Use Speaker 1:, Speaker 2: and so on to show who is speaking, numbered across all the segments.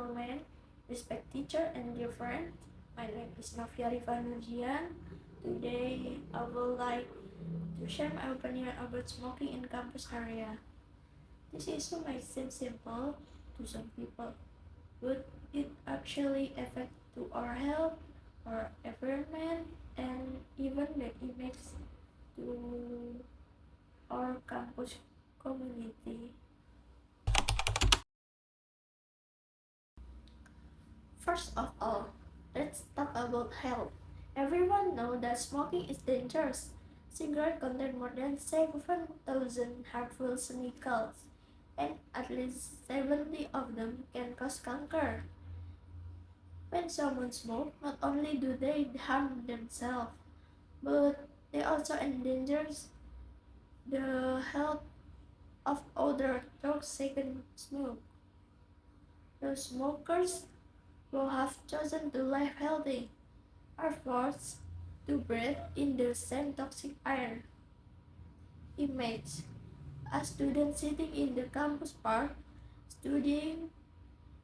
Speaker 1: moment, respect teacher and dear friend. My name is Novia Rivanujian. Today I would like to share my opinion about smoking in campus area. This issue might seem simple to some people, but it actually affects to our health, our environment, and even the image to our campus community. First of all, let's talk about health. Everyone knows that smoking is dangerous. Cigarettes contain more than 7,000 harmful chemicals, and at least 70 of them can cause cancer. When someone smokes, not only do they harm themselves, but they also endanger the health of others through second smoke. Those smokers who have chosen to live healthy are forced to breathe in the same toxic air. Image a student sitting in the campus park, studying,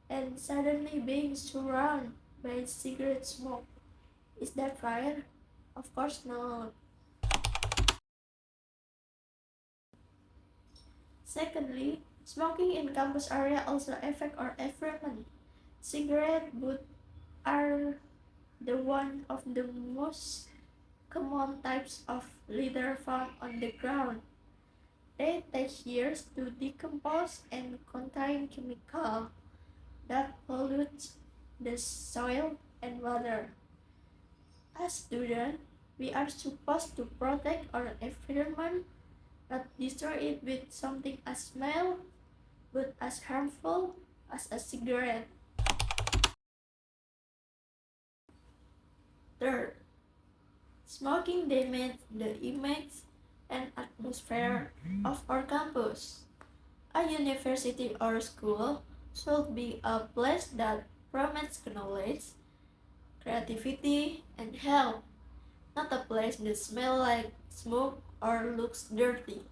Speaker 1: and suddenly being surrounded by cigarette smoke. Is that fire? Of course not. Secondly, smoking in campus area also affect our environment. Cigarette butts are the one of the most common types of litter found on the ground. They take years to decompose and contain chemicals that pollute the soil and water. As students, we are supposed to protect our environment, not destroy it with something as small but as harmful as a cigarette. Third, smoking damages the image and atmosphere of our campus. A university or school should be a place that promotes knowledge, creativity, and health, not a place that smells like smoke or looks dirty.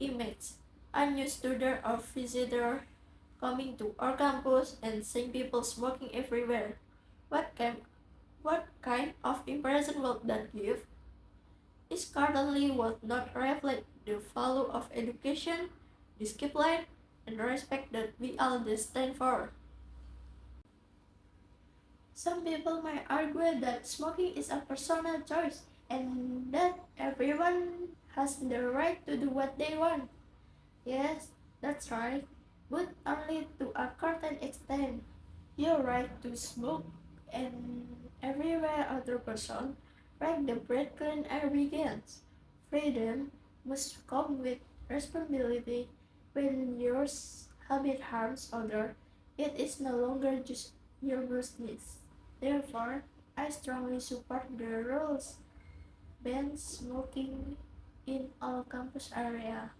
Speaker 1: Image a new student or visitor coming to our campus and seeing people smoking everywhere. What kind of impression will that give? It certainly would not reflect the value of education, discipline, and respect that we all stand for. Some people might argue that smoking is a personal choice and that everyone has the right to do what they want. Yes, that's right, but only to a certain extent. Your right to smoke and everywhere other person right the breath clean air begins. Freedom must come with responsibility. When your habit harms others, it is no longer just your business. Therefore, I strongly support the rules ban smoking in all campus area.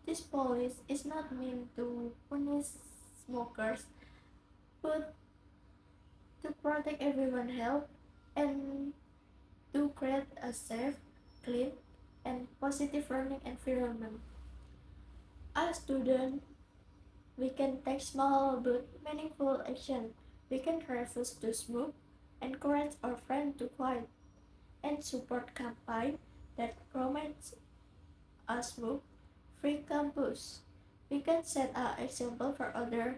Speaker 1: This policy is not meant to punish smokers, but to protect everyone's health and to create a safe, clean, and positive learning environment. As students, we can take small but meaningful action. We can refuse to smoke, encourage our friends to quit, and support campaigns that promote a smoke-free campus. We can set an example for others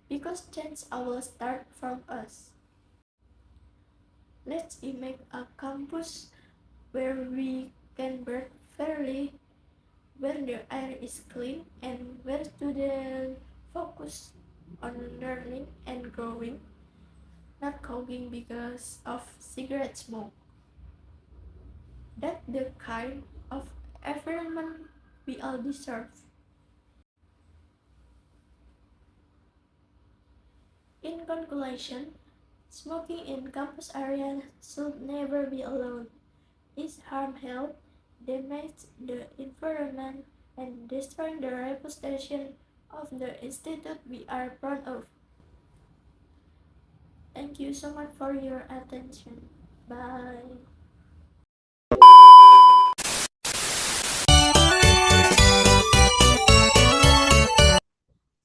Speaker 1: because change will start from us. Let's imagine a campus where we can breathe fairly, where the air is clean, and where students focus on learning and growing, not coping because of cigarette smoke. That's the kind of environment we all deserve. In conclusion, smoking in campus areas should never be allowed. It harms health, damages the environment, and destroys the reputation of the institute we are proud of. Thank you so much for your attention. Bye.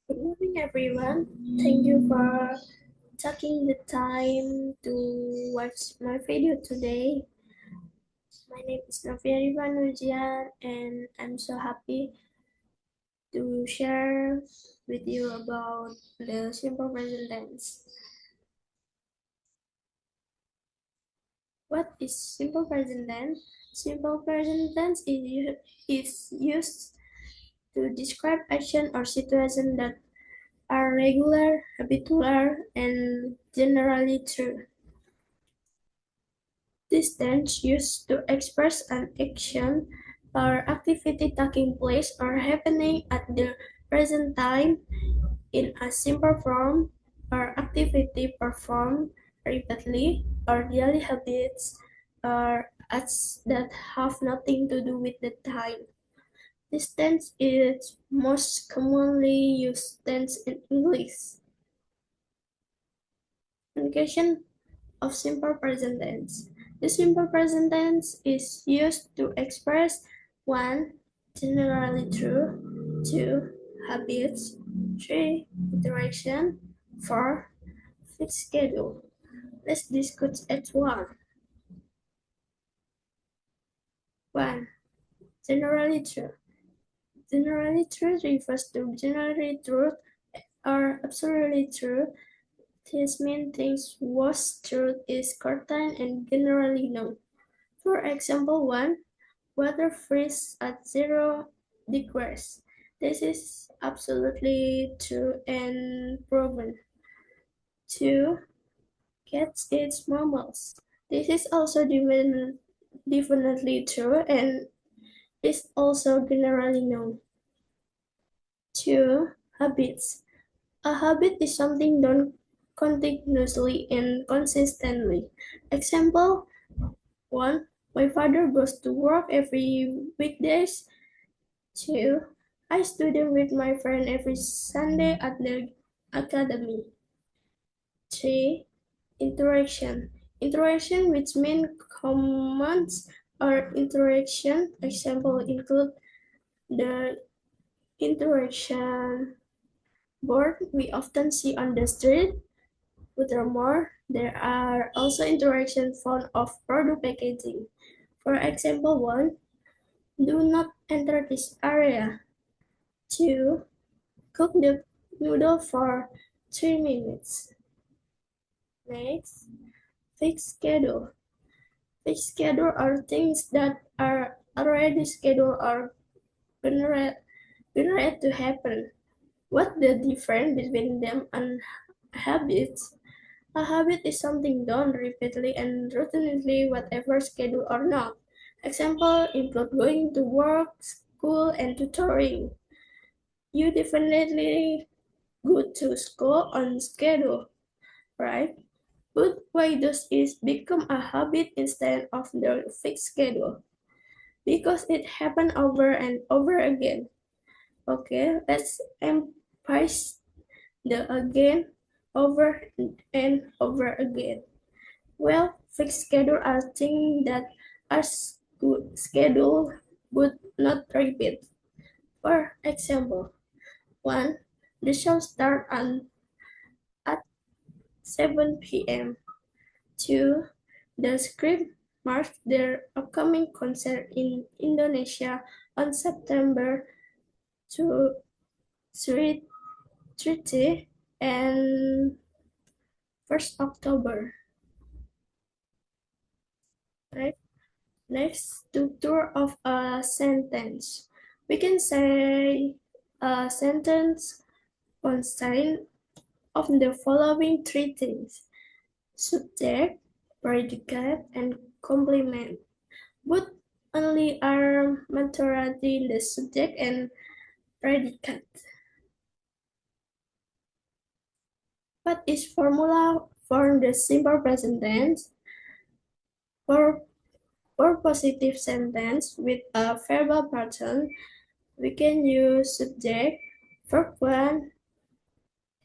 Speaker 1: Good morning, everyone. Thank you for taking the time to watch my video today. My name is Novia Rivanujian and I'm so happy to share with you about the simple present tense. What is simple present tense? Simple present tense is used to describe action or situation that are regular, habitual, and generally true. This tense used to express an action or activity taking place or happening at the present time in a simple form or activity performed repeatedly or daily habits or acts that have nothing to do with the time. This tense is most commonly used tense in English. Conjugation of simple present tense. The simple present tense is used to express 1. Generally true, 2. Habits, 3. Interaction, 4. Fixed schedule. Let's discuss each one. 1. Generally true. Generally true refers to generally true or absolutely true. This means things whose truth is certain and generally known. For example, 1. Water freezes at 0 degrees. This is absolutely true and proven. 2. Cats eat mammals. This is also definitely true and is also generally known. 2. Habits. A habit is something done continuously and consistently. Example 1. My father goes to work every weekdays. 2. I study with my friend every Sunday at the academy. 3. Interaction. Interaction which mean commands or interaction. Example include the interaction board we often see on the street. Furthermore, there are also interaction found of product packaging. For example, 1. Do not enter this area. 2. Cook the noodle for 3 minutes. Next, fixed schedule. Fixed schedule are things that are already scheduled or generate to happen. What the difference between them and habits? A habit is something done repeatedly and routinely, whatever schedule or not. Example include going to work, school, and tutoring. You definitely go to school on schedule, right? But why does it become a habit instead of the fixed schedule? Because it happens over and over again. Okay, let's emphasize the again, over and over again. Well, fixed schedule are things that are scheduled but not repeat. For example, 1. The show starts at 7 p.m. 2. The script marks their upcoming concert in Indonesia on September 30 and 1st October. Right? Next, structure of a sentence. We can say a sentence consists of the following three things: subject, predicate, and complement. Both only are majority the subject and predicate. What is formula for the simple present tense? For positive sentence with a verbal pattern, we can use subject, verb 1,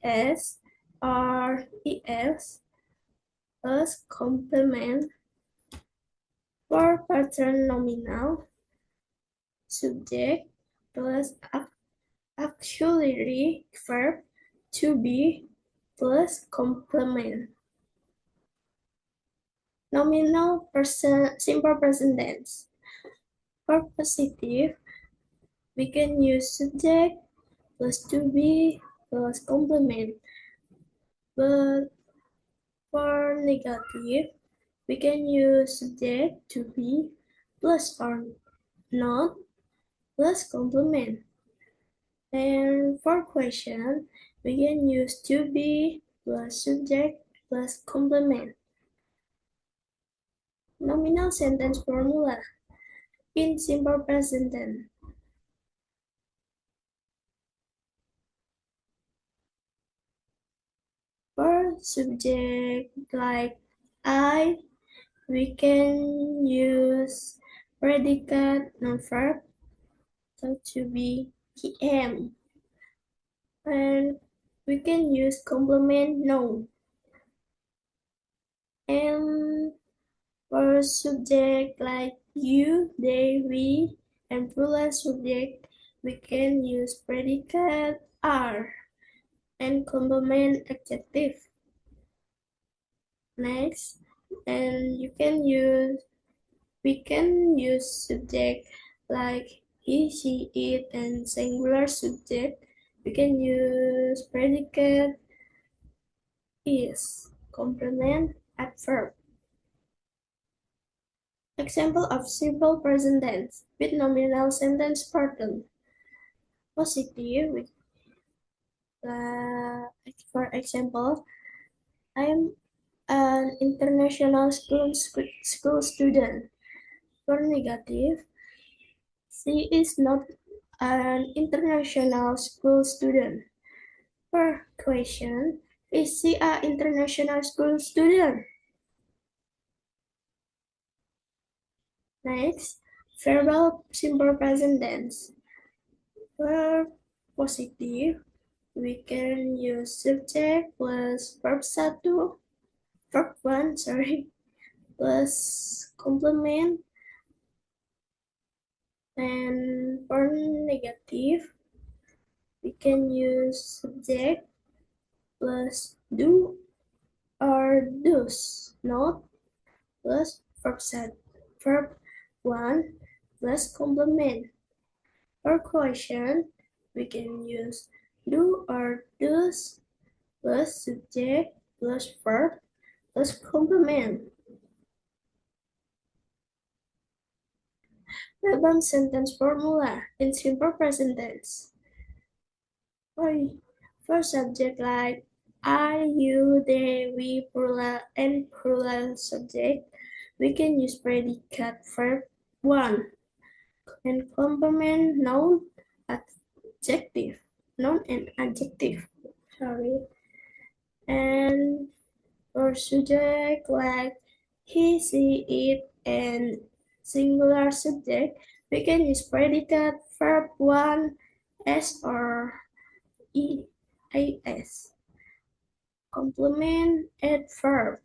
Speaker 1: S, or ES, plus complement. For pattern nominal, subject plus auxiliary verb to be plus complement. Nominal person, simple present tense. For positive, we can use subject plus to be plus complement. But for negative, we can use subject to be plus or not plus complement. And for question, we can use to be plus subject plus complement. Nominal sentence formula in simple present tense. For subject like I, we can use predicate non-verb to be am. And we can use complement noun. And for subject like you, they, we, and plural subject, we can use predicate are and complement adjective. Next, and we can use subject like he, she, it, and singular subject. We can use predicate is, complement adverb. Example of simple present tense with nominal sentence pattern. Positive, for example, I am an international school student. For negative, she is not an international school student. For question, is she an international school student? Next, verbal simple present tense. For positive, we can use subject plus verb satu, verb one, sorry, plus complement. And for negative, we can use subject plus do or does not plus verb one plus complement. For question, we can use do or does plus subject plus verb plus complement. Random sentence formula in simple present tense. For subject like I, you, they, we, plural, and plural subject, we can use predicate verb one and complement noun, adjective, noun and adjective. Sorry. And for subject like he, she, it, and singular subject, we can use predicate verb one, s or es. Complement adverb.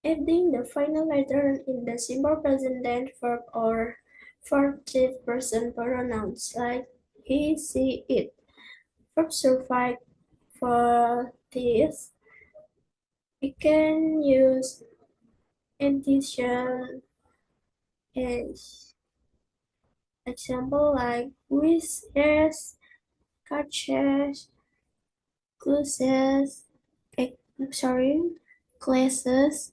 Speaker 1: Adding the final letter in the simple present tense verb or for third person pronouns like he, she, it. Verb survive for this. We can use addition as example like wishes, catches, classes, classes,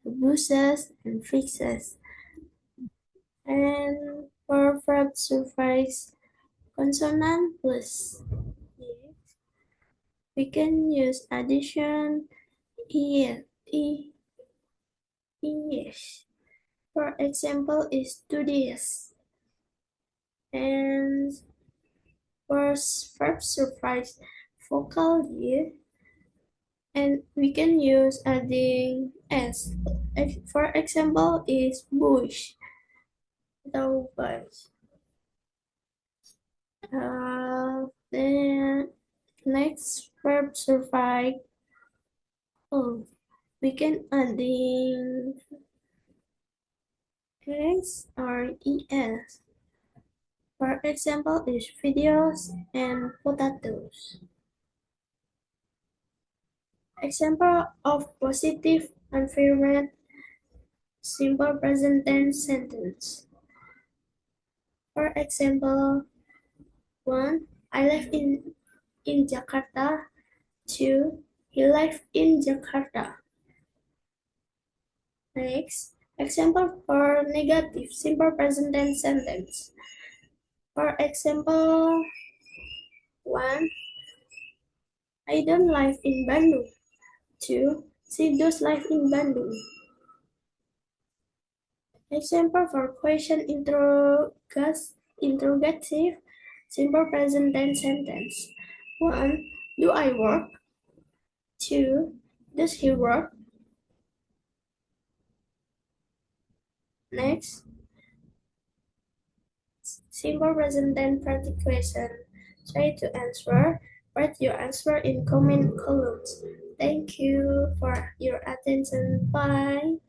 Speaker 1: buses, and fixes. And for verb suffix consonant plus we can use addition is. For example, is to this. And for verb suffix vocal y, and we can use adding s. For example, is bush. The bush. Then next verb survive. Oh, we can adding s or es. For example, is videos and potatoes. Example of positive environment, simple present tense sentence. For example, 1. I live in Jakarta. 2. He lives in Jakarta. Next, example for negative simple present tense sentence. For example, 1. I don't live in Bandung. 2. She does live in Bandung. Example for question interrogative simple present tense sentence. 1. Do I work? 2. Does he work? Next, simple present tense practice question. Try to answer. Write your answer in comment columns. Thank you for your attention. Bye.